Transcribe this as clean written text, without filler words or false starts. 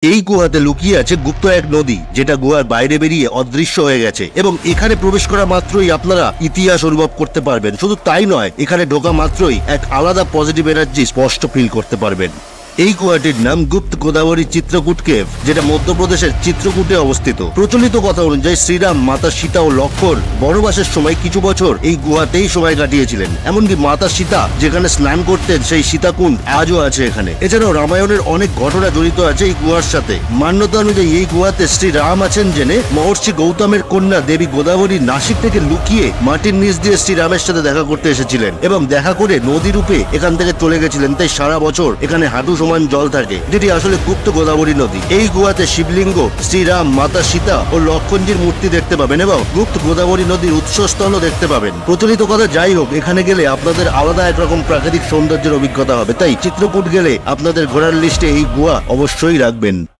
এই গুহাতে লুকিয়ে আছে গুপ্ত এক নদী, যেটা গুহার বাইরে বেরিয়ে অদৃশ্য হয়ে গেছে এবং এখানে প্রবেশ করা মাত্রই আপনারা ইতিহাস অনুভব করতে পারবেন। শুধু তাই নয়, এখানে ঢোকা মাত্রই এক আলাদা পজিটিভ এনার্জি স্পষ্ট ফিল করতে পারবেন। এই গুহাটির নাম গুপ্ত গোদাবরী চিত্রকূট কেভ, যেটা মধ্যপ্রদেশের চিত্রকূটে অবস্থিত। প্রচলিত কথা অনুযায়ী শ্রীরাম, মাতা সীতা ও লক্ষ্মণ বনবাসের সময় কিছু বছর এই গুহাতেই সময় কাটিয়েছিলেন। এমনকি মাতা সীতা যেখানে স্নান করতেন সেই সীতাকুণ্ড আজও আছে এখানে। এছাড়াও রামায়ণের অনেক ঘটনা জড়িত আছে এই গুহার সাথে। মান্যতা অনুযায়ী এই গুহাতে শ্রীরাম আছেন জেনে মহর্ষি গৌতমের কন্যা দেবী গোদাবরী নাসিক থেকে লুকিয়ে মাটির নিচ দিয়ে শ্রীরামের সাথে দেখা করতে এসেছিলেন এবং দেখা করে নদী রূপে এখান থেকে চলে গেছিলেন। তাই সারা বছর এখানে হাঁটু সমান জল থাকে, যেটি আসলে গুপ্ত গোদাবরী নদী। এই গুহাতে শিবলিঙ্গ, শ্রীরাম, মাতা সীতা ও লক্ষ্মণজির মূর্তি দেখতে পাবেন এবং গুপ্ত গোদাবরী নদীর উৎসস্থলও দেখতে পাবেন। প্রচলিত কথা যাই হোক, এখানে গেলে আপনাদের আলাদা একরকম প্রাকৃতিক সৌন্দর্যের অভিজ্ঞতা হবে। তাই চিত্রকূট গেলে আপনাদের ঘোরার লিস্টে এই গুহা অবশ্যই রাখবেন।